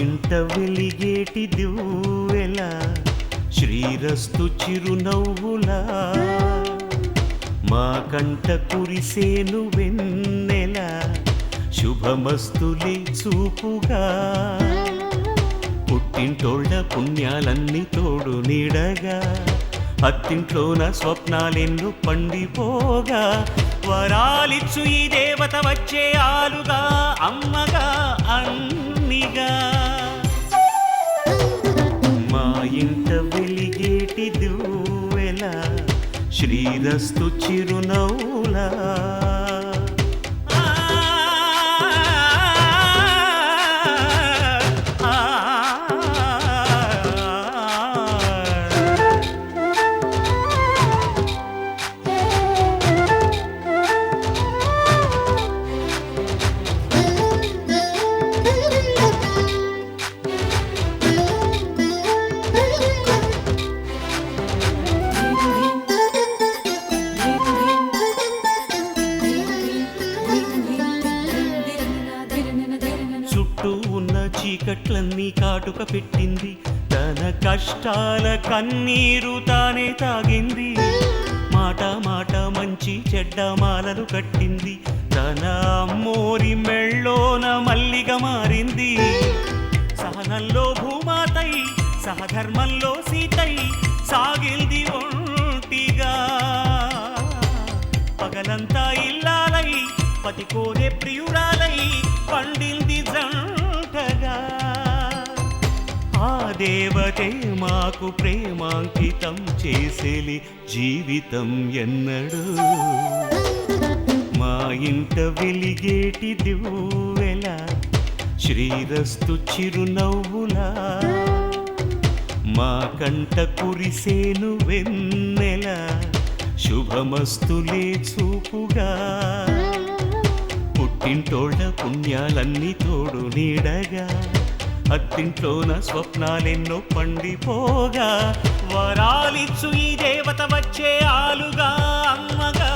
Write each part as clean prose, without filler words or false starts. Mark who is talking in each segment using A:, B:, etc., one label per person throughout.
A: ఇంట వెలిగేటి దివ్వెలా శ్రీరస్తు చిరునవ్వులా మా కంట కురిసేను వెన్నెల శుభమస్తులే చూపుగా పుట్టింటోళ్ళ పుణ్యాలన్నీ తోడు నీడగా అత్తింట్లోన స్వప్నాలెన్ను పండిపోగా వరాలిచ్చు ఈ దేవత వచ్చే ఆలుగా అమ్మగా అన్నిగా మా ఇంట వెలిగేటి దివ్వెలా శ్రీరస్తు చిరునవ్వులా చీకట్లన్నీ కాటుక పెట్టింది తన కష్టాల కన్నీరు తానే తాగింది మాట మాట మంచి చెడ్డ మాలలు కట్టింది తన అమ్మోరి మెళ్ళోన మల్లిగా మారింది సహనంలో భూమాతై సహధర్మంలో సీతై సాగింది ఒంటిగా పగలంతా ఇల్లాలై పతి కోరే ప్రియురాలై పండింది జంటగా ఆ దేవతే మాకు ప్రేమాంకితం చేసేలి జీవితం ఎన్నడు మా ఇంట వెలిగేటి దివ్వెలా శ్రీరస్తు చిరునవ్వులా మా కంట కురిసేను వెన్నెల శుభమస్తులే చూపుగా పుట్టింటోళ్ళ పుణ్యాలన్నీ తోడు నీడగా అత్తింట్లోన స్వప్నాలెన్నో పండిపోగా వరాలిచ్చు ఈ దేవత వచ్చే ఆలుగా అమ్మగా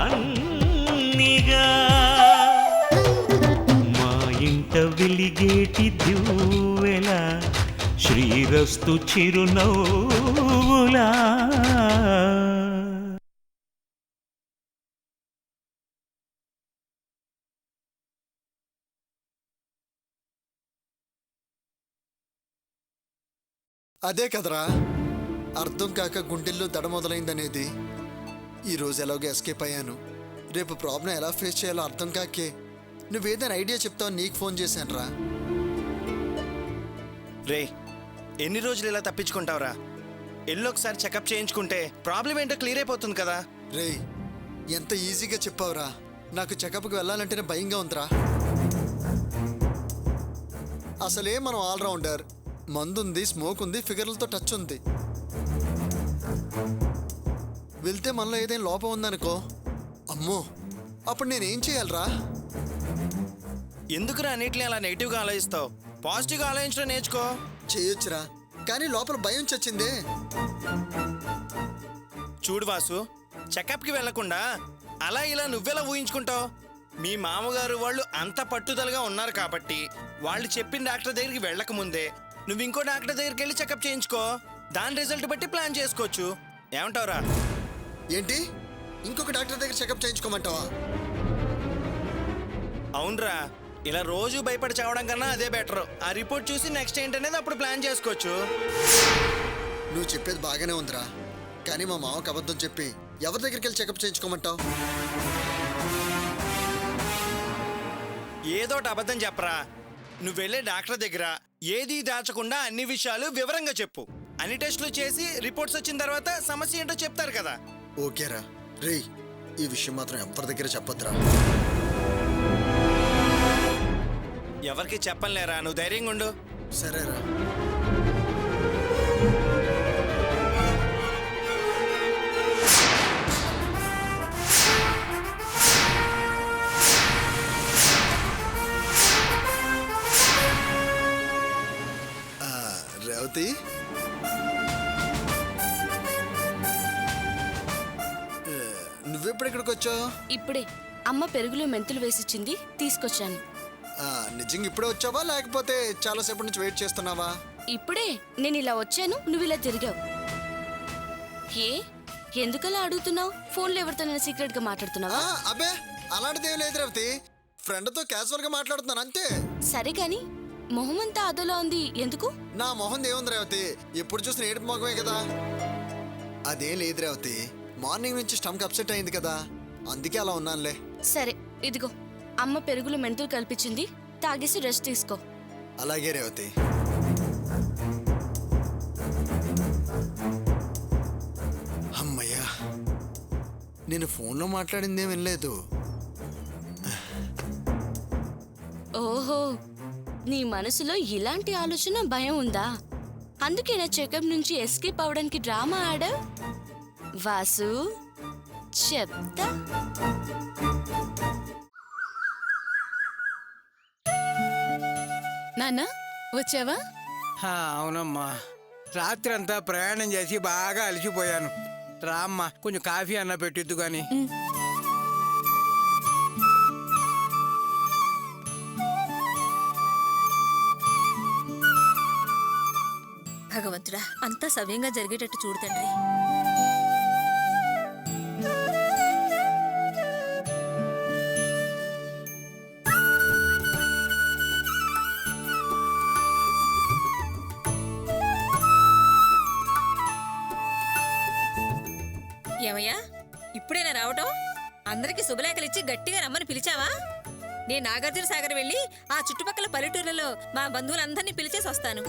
A: అన్నిగా మా ఇంట వెలిగేటి దివ్వెలా శ్రీరస్తు చిరునవ్వులా.
B: అదే కదరా అర్థం కాక గుండెల్లో దడ మొదలైందనేది. ఈరోజు ఎలాగో ఎస్కేప్ అయ్యాను. రేపు ప్రాబ్లం ఎలా ఫేస్ చేయాలో అర్థం కాకే నువ్వేదైనా ఐడియా చెప్తావు నీకు ఫోన్ చేశాను రా.
C: రే ఎన్ని రోజులు ఇలా తప్పించుకుంటావురా? ఎల్లొకసారి చెకప్ చేయించుకుంటే ప్రాబ్లం ఏంటో క్లియర్ అయిపోతుంది కదా.
B: రే ఎంత ఈజీగా చెప్పావురా. నాకు చెకప్కి వెళ్ళాలంటేనే భయంగా ఉందిరా. అసలే మనం ఆల్రౌండర్, మందుంది, స్మోక్ ఉంది, ఫిగర్లతో టచ్ ఉంది. వెళ్తే మనలో ఏదైనా లోపం ఉందనుకో, అమ్మో అప్పుడు నేనేం చేయాలరా?
C: ఎందుకురా అన్నిటిని అలా నెగిటివ్గా ఆలోచిస్తావు? పాజిటివ్గా ఆలోచించడం నేర్చుకో.
B: చేయొచ్చురా, కానీ లోపల భయం చచ్చిందే.
C: చూడు వాసు, చెకప్కి వెళ్లకుండా అలా ఇలా నువ్వెలా ఊహించుకుంటావు? మీ మామగారు వాళ్ళు అంత పట్టుదలగా ఉన్నారు కాబట్టి వాళ్ళు చెప్పిన డాక్టర్ దగ్గరికి వెళ్ళకముందే నువ్వు ఇంకో డాక్టర్ దగ్గరికి వెళ్ళి చెకప్ చేయించుకో. దాని రిజల్ట్ బట్టి ప్లాన్ చేసుకోవచ్చు. ఏమంటావురా?
B: ఏంటి ఇంకొక డాక్టర్ దగ్గర చెకప్ చేయించుకోమంటావా?
C: అవునరా, ఇలా రోజు భయపడి చావడం కన్నా అదే బెటర్. ఆ రిపోర్ట్ చూసి నెక్స్ట్ ఏంటనేది అప్పుడు ప్లాన్ చేసుకోవచ్చు.
B: నువ్వు చెప్పేది బాగానే ఉందిరా, కానీ మా మామకు అబద్ధం చెప్పి ఎవరి దగ్గరికి వెళ్ళి చెకప్ చేయించుకోమంటావు?
C: ఏదోటి అబద్ధం చెప్పరా. నువ్వు వెళ్ళే డాక్టర్ దగ్గర ఏదీ దాచకుండా అన్ని విషయాలు వివరంగా చెప్పు. అన్ని టెస్టులు చేసి రిపోర్ట్స్ వచ్చిన తర్వాత సమస్య ఏంటో చెప్తారు కదా.
B: ఓకేరా. రే ఈ విషయం మాత్రం ఎవరి దగ్గర చెప్పొద్దురా.
C: ఎవరికి చెప్పలేరా, నువ్వు ధైర్యంగా ఉండు.
B: సరేరా. నువ్వెప్పుడు ఇక్కడికి వచ్చావు?
D: ఇప్పుడే అమ్మ పెరుగులో మెంతులు వేసిచ్చింది, తీసుకొచ్చాను.
B: నిజంగా ఇప్పుడే వచ్చావా లేకపోతే చాలాసేపటి నుంచి వెయిట్ చేస్తున్నావా?
D: ఇప్పుడే నేను ఇలా వచ్చాను, నువ్వు ఇలా తిరిగావు. ఏ ఎందుకలా అడుగుతున్నావు? ఫోన్లో ఎవరితో సీక్రెట్ గా మాట్లాడుతున్నావా?
B: అబ్బే అలాంటిదేం లేదు రేవతి, ఫ్రెండ్తో క్యాజువల్ గా మాట్లాడుతున్నాను అంతే.
D: సరే గాని మొహం అంతా అదోలా ఉంది, ఎందుకు?
B: నా మొహం ఏముంది రేవతి, ఎప్పుడు చూసిన ఏడుపు మొహమే కదా. అదేం లేదు రేవతి, మార్నింగ్ నుంచి స్టమక్ అప్సెట్ అయింది కదా, అందుకే అలా ఉన్నానులే.
D: సరే ఇదిగో అమ్మ పెరుగులో మెంతులు కల్పించింది, తాగేసి రెస్ట్ తీసుకో.
B: అలాగే రేవతి. అమ్మయ్యా, నేను ఫోన్లో మాట్లాడిందేం వినలేదు.
D: ఓహో, నీ మనసులో ఇలాంటి ఆలోచన, భయం ఉందా? అందుకే నా చెకప్ నుంచి ఎస్కేప్ అవడానికి డ్రామా ఆడావు. వాసు చెప్తా.
E: నాన్న వచ్చావా?
F: అవునమ్మా, రాత్రి అంతా ప్రయాణం చేసి బాగా అలసిపోయాను. రామ్మా, కొంచెం కాఫీ అన్న పెట్టిద్దు గాని.
G: భగవంతుడా, అంతా సవ్యంగా జరిగేటట్టు చూడు తండ్రి. ఏమయ్యా, ఇప్పుడేనా రావటం? అందరికి శుభలేఖలు ఇచ్చి గట్టిగా రమ్మని పిలిచావా? నేను నాగార్జున సాగర్ వెళ్ళి ఆ చుట్టుపక్కల పల్లెటూర్లలో మా బంధువులందరినీ పిలిచేసి వస్తాను.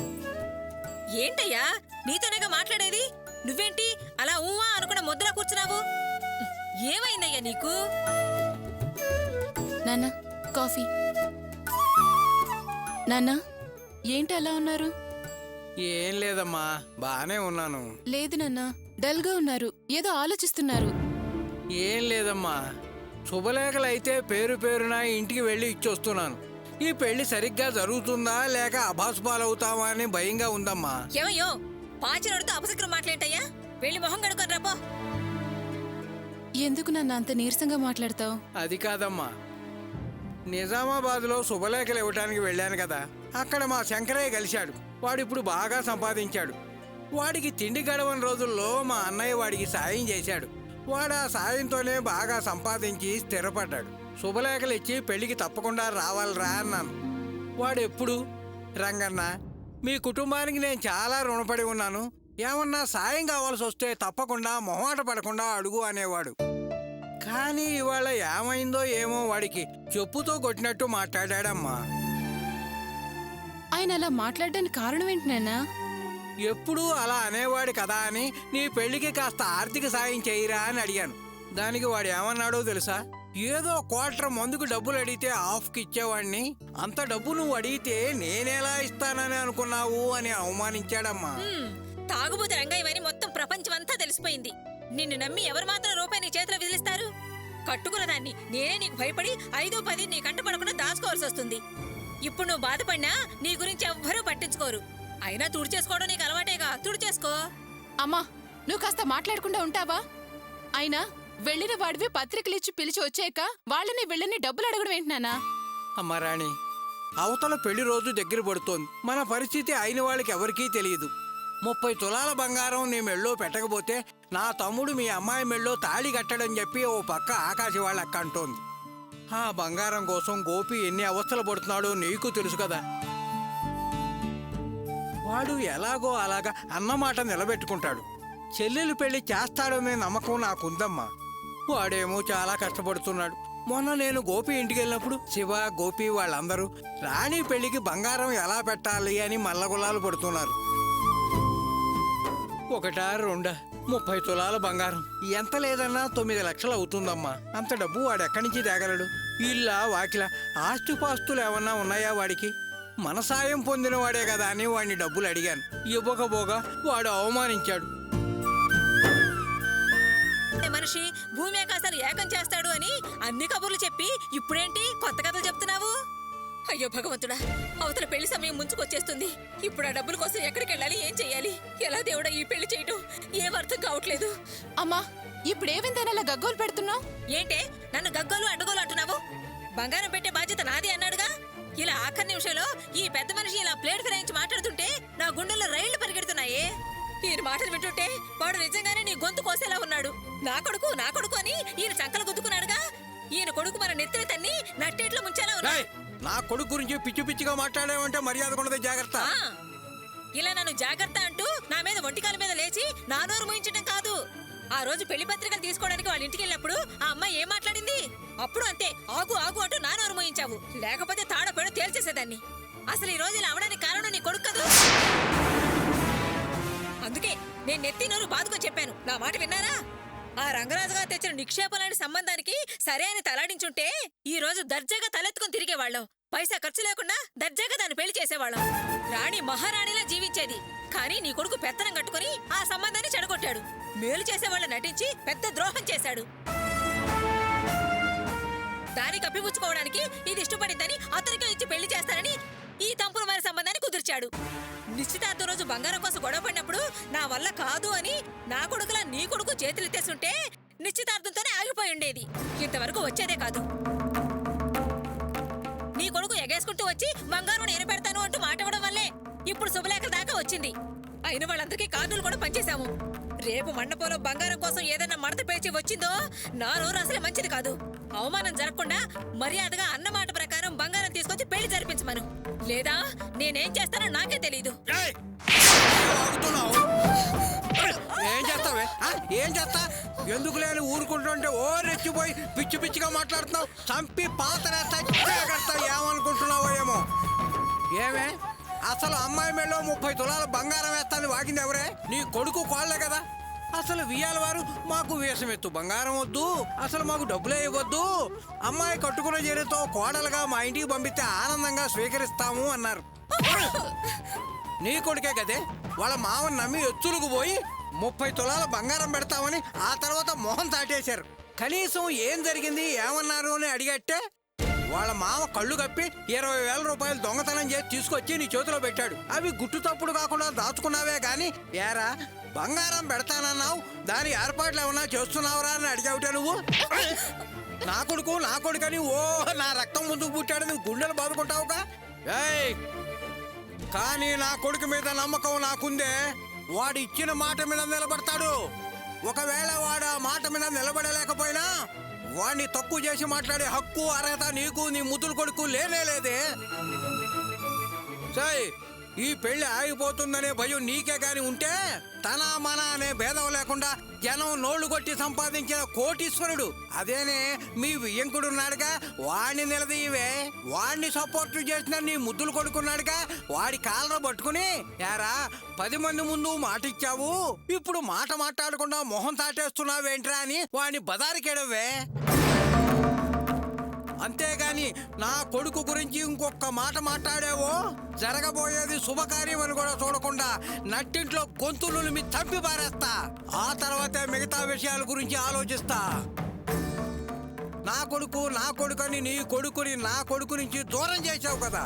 G: ఏంటయ్యా, నీతోనేగా మాట్లాడేది, నువ్వేంటి అలా ఊవా అనుకున్న ముద్దలా కూర్చున్నావు? ఏమైందయ్యా నీకు?
E: నాన్న కాఫీ. నాన్న ఏంటి అలా ఉన్నారు?
F: ఏం లేదమ్మా, బానే ఉన్నాను.
E: లేదు నాన్న, డల్ గా ఉన్నారు, ఏదో ఆలోచిస్తున్నారు.
F: ఏం లేదమ్మా, శుభలేఖలు అయితే పేరు పేరున ఇంటికి వెళ్ళి ఇచ్చొస్తున్నాను. ఈ పెళ్లి సరిగ్గా జరుగుతుందా లేక అభాసుపాలవుతావా అని భయంగా ఉందమ్మా.
G: ఏమయ్యో, పాచినోడితో అపశకులు మాట్లాడటయ్యా, వెళ్ళి మొహం కడుకొని రాపో.
E: ఎందుకు నాన్న అంత నీరసంగా మాట్లాడతావు?
F: అది కాదమ్మా, నిజామాబాద్లో శుభలేఖలు ఇవ్వడానికి వెళ్ళాను కదా, అక్కడ మా శంకరయ్య కలిశాడు. వాడిప్పుడు బాగా సంపాదించాడు. వాడికి తిండి గడవని రోజుల్లో మా అన్నయ్య వాడికి సాయం చేశాడు. వాడు ఆ సాయంతోనే బాగా సంపాదించి స్థిరపడ్డాడు. శుభలేఖలు ఇచ్చి పెళ్లికి తప్పకుండా రావాలిరా అన్నాను. వాడెప్పుడు, రంగన్న, మీ కుటుంబానికి నేను చాలా రుణపడి ఉన్నాను, ఏమన్నా సాయం కావాల్సి వస్తే తప్పకుండా మొహమాట పడకుండా అడుగు అనేవాడు. కానీ ఇవాళ ఏమైందో ఏమో, వాడికి చెప్పుతో కొట్టినట్టు మాట్లాడాడమ్మా.
E: ఆయన అలా మాట్లాడడానికి కారణం ఏంటి నాన్న?
F: ఎప్పుడూ అలా అనేవాడు కదా అని నీ పెళ్లికి కాస్త ఆర్థిక సాయం చేయరా అని అడిగాను. దానికి వాడు ఏమన్నాడో తెలుసా? ఏదో క్వార్టర్ మందుకు డబ్బులు అడిగితే హాఫ్కి ఇచ్చేవాడిని, అంత డబ్బు నువ్వు అడిగితే నేనేలా ఇస్తానని అనుకున్నావు అని అవమానించాడమ్మా.
G: తాగుబోతు రంగయ్యమని మొత్తం ప్రపంచం అంతా తెలిసిపోయింది. నిన్ను నమ్మి ఎవరు మాత్రం రూపాయి నీ చేతిలో విదిలిస్తారు? కట్టుకున్న దాన్ని నేనే నీకు భయపడి 5-10 నీ కంట పడకుండా దాచుకోవాల్సి వస్తుంది. ఇప్పుడు నువ్వు బాధపడినా నీ గురించి ఎవ్వరూ పట్టించుకోరు. అయినా తుడిచేసుకోవడం నీకు అలవాటేగా, తుడిచేసుకో.
E: అమ్మా, నువ్వు కాస్త మాట్లాడకుండా ఉంటావా? అయినా వెళ్ళిన వాడివి పత్రికలు ఇచ్చి పిలిచి వచ్చాక వాళ్ళని వెళ్ళని డబ్బులు అడగడం ఏంటి నాన్న?
F: అమ్మా రాణి, అవతల పెళ్లి రోజు దగ్గర పడుతోంది. మన పరిస్థితి అయిన వాళ్ళకి ఎవరికీ తెలియదు. 30 తులాల బంగారం నీ మెళ్ళో పెట్టకపోతే నా తమ్ముడు మీ అమ్మాయి మెళ్ళో తాళి కట్టడం చెప్పి ఓ పక్క ఆకాశ వాళ్ళ అక్క అంటోంది. ఆ బంగారం కోసం గోపి ఎన్ని అవస్థలు పడుతున్నాడో నీకు తెలుసు కదా. వాడు ఎలాగో అలాగా అన్నమాట నిలబెట్టుకుంటాడు. చెల్లెలు పెళ్లి చేస్తాడనే నమ్మకం నాకుందమ్మా. వాడేమో చాలా కష్టపడుతున్నాడు. మొన్న నేను గోపి ఇంటికి వెళ్ళినప్పుడు శివ, గోపి వాళ్ళందరూ రాణి పెళ్లికి బంగారం ఎలా పెట్టాలి అని మల్లగుల్లాలు పడుతున్నారు. 1-2 30 తులాల బంగారం ఎంత లేదన్నా 9 లక్షలు అవుతుందమ్మా. అంత డబ్బు వాడు ఎక్కడి నుంచి తేగలడు? ఇల్లా వాకిలా ఆస్తిపాస్తులు ఏమన్నా ఉన్నాయా వాడికి? మన సాయం పొందిన వాడే కదా అని వాడిని డబ్బులు అడిగాను. ఇవ్వకపోగా వాడు అవమానించాడు.
G: మనిషి భూమి ఆకాశాలు ఏకం చేస్తాడు అని అన్ని కబుర్లు చెప్పి ఇప్పుడేంటి కొత్త కథలు చెప్తున్నావు? అయ్యో భగవంతుడా, అవతల పెళ్లి సమయం ముంచుకొచ్చేస్తుంది. ఇప్పుడు ఆ డబ్బుల కోసం ఎక్కడికి వెళ్ళాలి, ఏం చెయ్యాలి, ఎలా దేవుడా ఈ పెళ్లి చేయటం ఏం అర్థం కావట్లేదు.
E: అమ్మా, ఇప్పుడేవిందని అలా గగ్గోలు పెడుతున్నావు?
G: ఏంటే నన్ను గగ్గోలు అడ్డగోలు అంటున్నావు? బంగారం పెట్టే బాధ్యత నాది అన్నాడుగా. ఇలా ఆఖరి నిమిషంలో ఈ పెద్ద మనిషి ఇలా ప్లేట్ ఫిరాయించి మాట్లాడుతుంటే నా గుండెల్లో రైళ్లు పరిగెడుతున్నాయే. ఈయన మాటలు వింటుంటే వాడు నిజంగానే నీ గొంతు కోసేలా ఉన్నాడు. నా కొడుకు అని ఈయన చంకలు గుద్దుకున్నాడుగా. ఈయన కొడుకు మన నెత్తిన తన్ని నట్టేట్లో ముంచేలా ఉన్నాడు.
F: ఏయ్, నా కొడుకు గురించి పిచ్చి పిచ్చిగా మాట్లాడేవంటే మర్యాద ఉండదు, జాగ్రత్త.
G: ఆ, ఇలా నన్ను జాగ్రత్త అంటూ నా మీద ఒంటికాల మీద లేచి నా నోరు మూయించడం కాదు. ఆ రోజు పెళ్లి పత్రికలు తీసుకోవడానికి వాళ్ళ ఇంటికి వెళ్ళినప్పుడు ఆ అమ్మాయి ఏం మాట్లాడింది? అప్పుడు అంతే, ఆగు ఆగు అంటూ నా నోరు మూయించావు. లేకపోతే తాడపేడో తేల్చేసేదాన్ని. అసలు ఈ రోజు ఇలా అవడానికి కారణం నీ కొడుకు కదూ. అందుకే నేను నెత్తి నోరు బాదుకొని చెప్పాను. నా మాట విన్నారా? ఆ రంగరాజుగా తెచ్చిన నిక్షేపలాంటి సంబంధానికి సరే అని తలాడించుంటే ఈ రోజు దర్జాగా తలెత్తుకుని తిరిగేవాళ్ళం. పైసా ఖర్చు లేకుండా దర్జాగా దాన్ని పెళ్లి చేసేవాళ్ళం. రాణి మహారాణిలా జీవించేది. కానీ నీ కొడుకు పెత్తనం కట్టుకుని ఆ సంబంధాన్ని చెడగొట్టాడు. మేలు చేసేవాళ్ళ నటించి పెద్ద ద్రోహం చేశాడు. దాన్ని కప్పిపుచ్చుకోవడానికి ఇది ఇష్టపడిందని అతనికి ఇచ్చి పెళ్లి చేస్తానని ఈ తంపుల వారి సంబంధాన్ని కుదిర్చాడు. నిశ్చితార్థం రోజు బంగారం కోసం గొడవ పడినప్పుడు నా వల్ల కాదు అని నా కొడుకులా నీ కొడుకు చేతులెత్తేస్తుంటే నిశ్చితార్థంతోనే ఆగిపోయి ఉండేది. ఇంతవరకు వచ్చేదే కాదు. నీ కొడుకు ఎగేసుకుంటూ వచ్చి బంగారం నేను పెడతాను అంటూ మాట్లాడడం వల్లే ఇప్పుడు శుభలేఖల దాకా వచ్చింది. అయిన వాళ్ళందరికీ కార్డులు కూడా పనిచేశాము. రేపు మండపంలో బంగారం కోసం ఏదైనా మడత పేర్చి వచ్చిందో నా నోరు అసలే మంచిది కాదు. అవమానం జరగకుండా మర్యాదగా అన్నమాట ప్రకారం బంగారం తీసుకొచ్చి పెళ్లి జరిపించమను. లేదా నేనేం చేస్తానో నాకే తెలీదు.
F: ఏం చేస్తావే? ఏం చేస్తా? ఎందుకు లేని ఊరుకుంటుంటే ఓ రెచ్చిపోయి పిచ్చి పిచ్చిగా మాట్లాడుతున్నావు. చంపి పాతరేస్తా, ఏమనుకుంటున్నావో ఏమో. ఏమే అసలు అమ్మాయి మెళ్ళో 30 తులాల బంగారం వేస్తాను వాగింది ఎవరే? నీ కొడుకు కోళ్లే కదా. అసలు వియ్యాల వారు మాకు వేషమెత్తు బంగారం వద్దు, అసలు మాకు డబ్బులే ఇవ్వద్దు, అమ్మాయి కట్టుకున్న చీరతో కోడలుగా మా ఇంటికి పంపిస్తే ఆనందంగా స్వీకరిస్తాము అన్నారు. నీ కొడుకే కదే వాళ్ళ మావని నమ్మి ఎత్తులకు పోయి 30 తులాల బంగారం పెడతామని ఆ తర్వాత మొహం తాటేశారు. కనీసం ఏం జరిగింది ఏమన్నారు అని అడిగట్టే వాళ్ళ మామ కళ్ళు కప్పి 20,000 రూపాయలు దొంగతనం చేసి తీసుకొచ్చి నీ చేతిలో పెట్టాడు. అవి గుట్టు తప్పుడు కాకుండా దాచుకున్నావే గాని ఏరా బంగారం పెడతానన్నావు, దాని ఏర్పాట్లు ఏమన్నా చేస్తున్నావురా అని అడిగావుటే నువ్వు. నా కొడుకని ఓ నా రక్తం ముందుకు పుట్టాడు నువ్వు గుండెలు బాదుకుంటావుగా. ఏయ్, కానీ నా కొడుకు మీద నమ్మకం నాకుందే. వాడు ఇచ్చిన మాట మీద నిలబడతాడు. ఒకవేళ వాడు ఆ మాట మీద నిలబడలేకపోయినా వాడిని తక్కువ చేసి మాట్లాడే హక్కు అర్హత నీకు నీ ముద్దుల కొడుకు లేనే. సై ఈ పెళ్లి ఆగిపోతుందనే భయం నీకే గాని ఉంటే తన మన అనే భేదం లేకుండా జనం నోళ్లు కొట్టి సంపాదించిన కోటీశ్వరుడు అదేనే మీ వియ్యంకుడున్నాడుగా, వాడిని నిలదీయవే. వాడిని సపోర్ట్ చేసిన నీ ముద్దులు కొడుకున్నాడుగా, వాడి కాళ్ళను పట్టుకుని యారా 10 మంది ముందు మాట ఇచ్చావు, ఇప్పుడు మాట మాట్లాడకుండా మొహం తాటేస్తున్నావేంట్రా అని వాడిని బదారికెడవే. అంతేగాని నా కొడుకు గురించి ఇంకొక మాట మాట్లాడావో జరగబోయేది శుభకార్యం అని కూడా చూడకుండా నట్టింట్లో గొంతులు మీ తప్పి పారేస్తా. ఆ తర్వాతే మిగతా విషయాల గురించి ఆలోచిస్తా. నా కొడుకని నీ కొడుకుని నా కొడుకు నుంచి దూరం చేసావు కదా.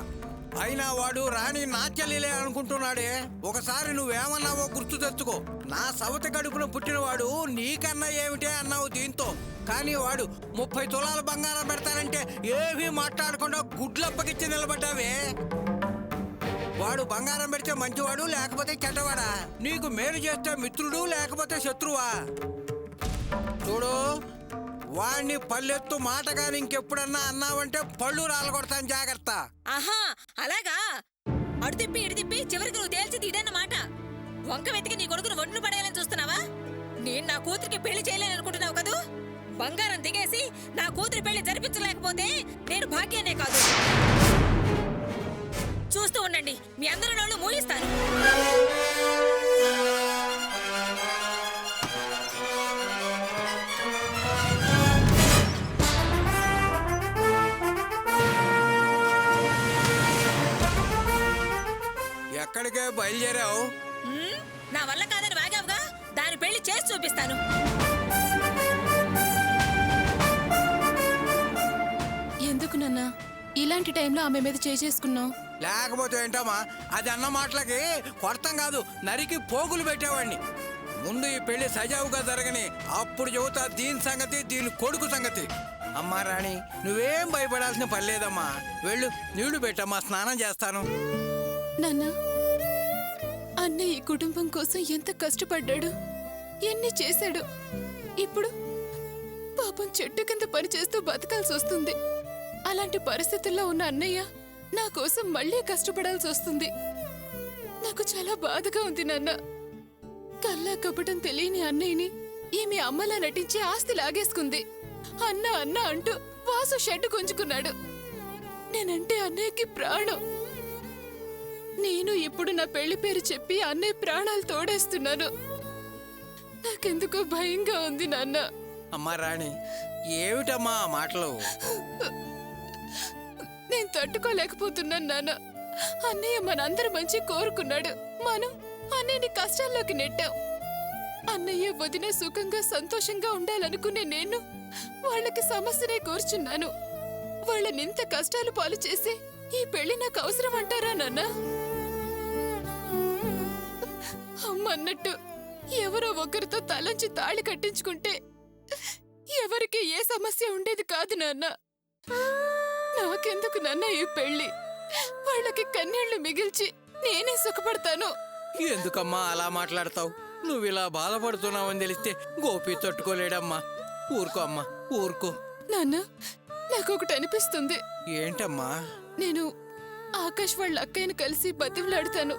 F: అయినా వాడు రాణి నాట్యలీలే అనుకుంటున్నాడే. ఒకసారి నువ్వేమన్నావో గుర్తు తెచ్చుకో. నా సవతి కడుపున పుట్టినవాడు నీకన్నా ఏమిటే అన్నావు దీంతో. కానీ వాడు 30 తులాల బంగారం పెడతానంటే ఏమీ మాట్లాడకుండా గుడ్లప్పగిచ్చి నిలబడ్డావే. వాడు బంగారం పెడితే మంచివాడు లేకపోతే చెడ్డవాడా? నీకు మేలు చేస్తే మిత్రుడు లేకపోతే శత్రువా? చూడు, వాడిని పల్లెత్తు మాటగాని ఇంకెప్పుడన్నా అన్నావంటే పళ్ళు రాలగొడతాను, జాగ్రత్త.
G: ఆహా, అలాగా? అడు తిప్పి ఇటు తిప్పి చివరికి నువ్వు తేల్చింది ఇదన్నమాట. వంక వెతికి నీ కొడుకును ఒడ్డును పడేయాలని చూస్తున్నావా? నేను నా కూతురికి పెళ్లి చేయలేని అనుకుంటున్నావు కదూ. బంగారం దిగేసి నా కూతురి పెళ్లి జరిపించలేకపోతే నేను భాగ్యానే కాదు. చూస్తూ ఉండండి, మీ అందరి నోళ్ళు మూయిస్తాను.
F: ఎక్కడికే బయలుదేరావు?
G: నా వల్ల కాదని వాగావుగా, దాని పెళ్లి చేసి చూపిస్తాను.
E: ఎందుకు నాన్న ఇలాంటి టైంలో ఆమె మీద చేసుకున్నావు?
F: లేకపోతే ఏంటమ్మా, అది అన్న మాటలకి కొడతాం కాదు, నరికి పోగులు పెట్టేవాడిని. ముందు ఈ పెళ్లి సజావుగా జరగని, అప్పుడు చెబుతా దీని సంగతి, దీని కొడుకు సంగతి. అమ్మా రాణి, నువ్వేం భయపడాల్సిన పని లేదమ్మా. వెళ్ళు, నీళ్లు పెట్టమ్మా, స్నానం చేస్తాను.
E: నాన్న, అన్నయ్య ఈ కుటుంబం కోసం ఎంత కష్టపడ్డాడు, ఎన్ని చేశాడు. ఇప్పుడు పాపం చెట్టు కింద పనిచేస్తూ బతకాల్సి వస్తుంది. అలాంటి పరిస్థితుల్లో ఉన్న అన్నయ్య నా కోసం మళ్ళీ కష్టపడాల్సి వస్తుంది. నాకు చాలా బాధగా ఉంది నాన్న. కల్లా కపటం తెలియని అన్నయ్యని ఈమె అమ్మలా నటించి ఆస్తి లాగేసుకుంది. అన్న అన్న అంటూ వాసు షెడ్ గుంజుకున్నాడు. నేనంటే అన్నయ్యకి ప్రాణం. నేను ఇప్పుడు నా పెళ్లి పేరు చెప్పి అన్నయ్య ప్రాణాలు తోడేస్తున్నాను. నాకెందుకో భయంగా ఉంది నాన్న.
F: అమ్మా రాణి, ఏమిటమ్మా ఆ మాటలు?
E: నేను తట్టుకోలేకపోతున్నాను నాన్న. అన్నయ్య మనందరి మంచి కోరుకున్నాడు. మనం అన్నయ్యని కష్టాల్లోకి నెట్టాం. అన్నయ్య వదిన సుఖంగా సంతోషంగా ఉండాలనుకునే నేను వాళ్ళకి సమస్యనే కూర్చున్నాను. వాళ్ళని ఇంత కష్టాలు పాలు చేసి ఈ పెళ్లి నాకు అవసరం అంటారా నాన్న? అమ్మన్నట్టు ఎవరో ఒకరితో తలంచి తాళి కట్టించుకుంటే ఎవరికి ఏ సమస్య ఉండేది కాదు నాన్న. నాకెందుకు నాన్న ఈ పెళ్లి? వాళ్ళకి కన్నీళ్లు మిగిల్చి నేనే సుఖపడతాను.
F: ఎందుకమ్మా అలా మాట్లాడతావు? నువ్వు ఇలా బాధపడుతున్నావని తెలిస్తే గోపి తట్టుకోలేడమ్మా. ఊరుకో అమ్మా, ఊరుకో.
E: నాన్న, నాకొకటి అనిపిస్తుంది.
F: ఏంటమ్మా?
E: నేను ఆకాష్ వాళ్ళ అక్కయ్యను కలిసి బతిమలాడుతాను.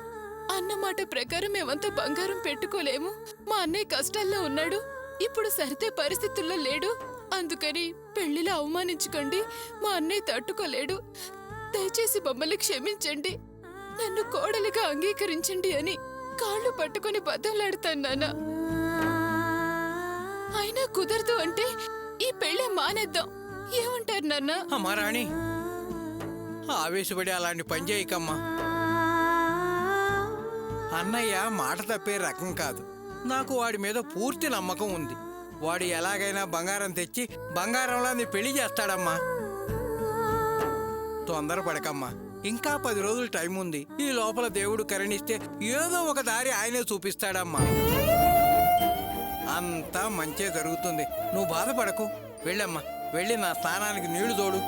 E: అన్న మాట ప్రకారం మేమంతా బంగారం పెట్టుకోలేము. మా అన్నయ్య కష్టాల్లో ఉన్నాడు, ఇప్పుడు సరితే పరిస్థితుల్లో లేడు. అందుకని పెళ్లిలో అవమానించుకోండి, మా అన్నయ్య తట్టుకోలేడు, దయచేసి మమ్మల్ని క్షమించండి, నన్ను కోడలిగా అంగీకరించండి అని కాళ్ళు పట్టుకుని బతిమలాడుతాను నాన్న. అయినా కుదరదు అంటే ఈ పెళ్లి మానేద్దాం. ఏమంటారు నాన్న?
F: అమ్మా రాణి, ఆవేశపడి అలాంటి పని చేయకమ్మా. అన్నయ్య మాట తప్పే రకం కాదు. నాకు వాడి మీద పూర్తి నమ్మకం ఉంది. వాడు ఎలాగైనా బంగారం తెచ్చి బంగారంలో నీ పెళ్లి చేస్తాడమ్మా. తొందరపడకమ్మా, ఇంకా 10 రోజులు టైం ఉంది. ఈ లోపల దేవుడు కరుణిస్తే ఏదో ఒక దారి ఆయనే చూపిస్తాడమ్మా. అంతా మంచే జరుగుతుంది. నువ్వు బాధపడకు. వెళ్ళమ్మా, వెళ్ళి నా స్నానానికి నీళ్లు తోడు.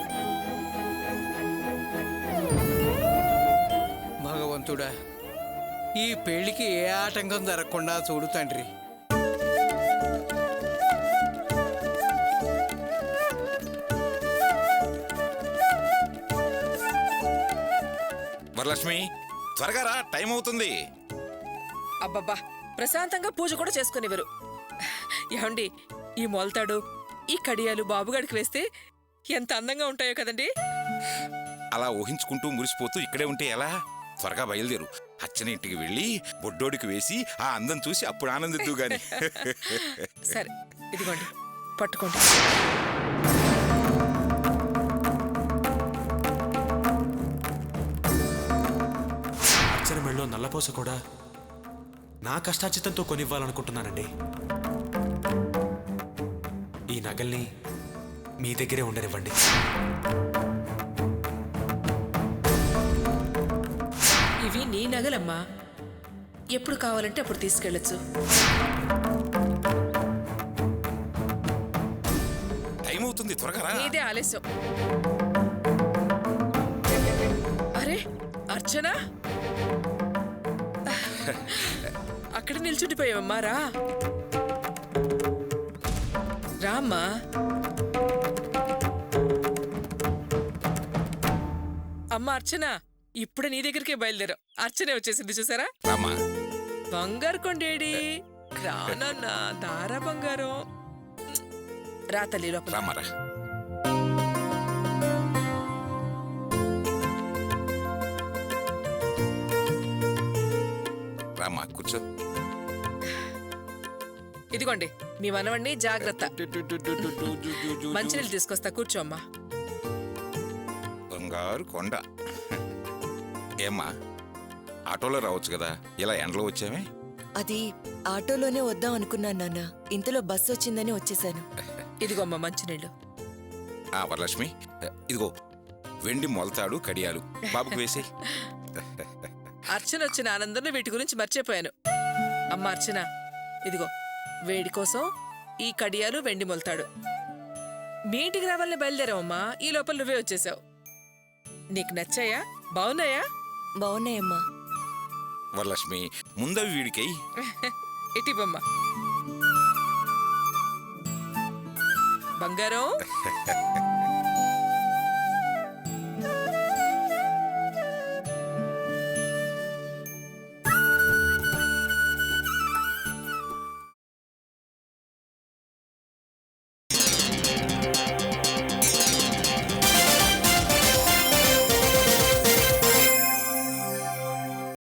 F: భగవంతుడా, ఈ పెళ్లికి ఏ ఆటంకం జరగకుండా చూడు తండ్రి.
H: వరలక్ష్మి, త్వరగా రా, టైం అవుతుంది.
I: అబ్బబ్బా, ప్రశాంతంగా పూజ కూడా చేసుకునేవారు. ఏమండి, ఈ మొలతాడు, ఈ కడియాలు బాబుగాడికి వేస్తే ఎంత అందంగా ఉంటాయో కదండి.
H: అలా ఊహించుకుంటూ మురిసిపోతూ ఇక్కడే ఉంటే ఎలా? త్వరగా బయలుదేరు. అచ్చని ఇంటికి వెళ్ళి బొడ్డోడికి వేసి ఆ అందం చూసి అప్పుడు ఆనందిద్దు గాని.
I: సరే, ఇదిగోండి, పట్టుకోండి.
J: అర్చన మెళ్ళో నల్లపూస కూడా నా కష్టార్జితంతో కొనివ్వాలనుకుంటున్నానండి. ఈ నగల్ని మీ దగ్గరే ఉండనివ్వండి.
I: ఇవి నీ నగలమ్మా, ఎప్పుడు కావాలంటే అప్పుడు తీసుకెళ్ళచ్చు.
H: టైం అవుతుంది, త్వరగా రా.
I: నీదే ఆలస్యం. అరే అర్చన, అక్కడ నిల్చుండిపోయావమ్మా, రా రామ్మా. అమ్మ అర్చన, ఇప్పుడే నీ దగ్గరికే బయలుదేరా. అర్చనే వచ్చేసింది, చూసారా?
H: రామా.
I: బంగారు కొండేడి, రానన్నా, దారా బంగారం. రా తల్లి, లోపల
H: రామారా. రామా, కూర్చో.
I: ఇదిగోండి మీ మనవణ్ణి, జాగ్రత్త. మంచినీళ్ళు తీసుకొస్తా, కూర్చోమ్మా.
H: బంగారు కొండ. ఏమ్మా, ఆటోలో రావచ్చు కదా, ఇలా ఎండలో వచ్చామే?
K: అది ఆటోలోనే వద్దాం అనుకున్నాను నాన్న. ఇంతలో బస్సు వచ్చిందని వచ్చేసాను.
I: ఇదిగోమ్మా మంచినీళ్ళు.
H: వరలక్ష్మి, ఇదిగో వెండి మొలతాడు, కడియాలు బాబుకు వేసే.
I: అర్చన వచ్చిన ఆనందంలో వీటి గురించి మర్చిపోయాను. అమ్మ అర్చన, ఇదిగో వేడి కోసం ఈ కడియాలు వెండి మొల్తాడు. మీ ఇంటికి రావాలని బయలుదేరావమ్మా, ఈ లోపల నువ్వే వచ్చేసావు. నీకు నచ్చాయా? బాగున్నాయా?
K: బాగున్నాయమ్మా.
H: వరలక్ష్మి ముందవి వీడికై.
I: ఇటివమ్మా బంగారం.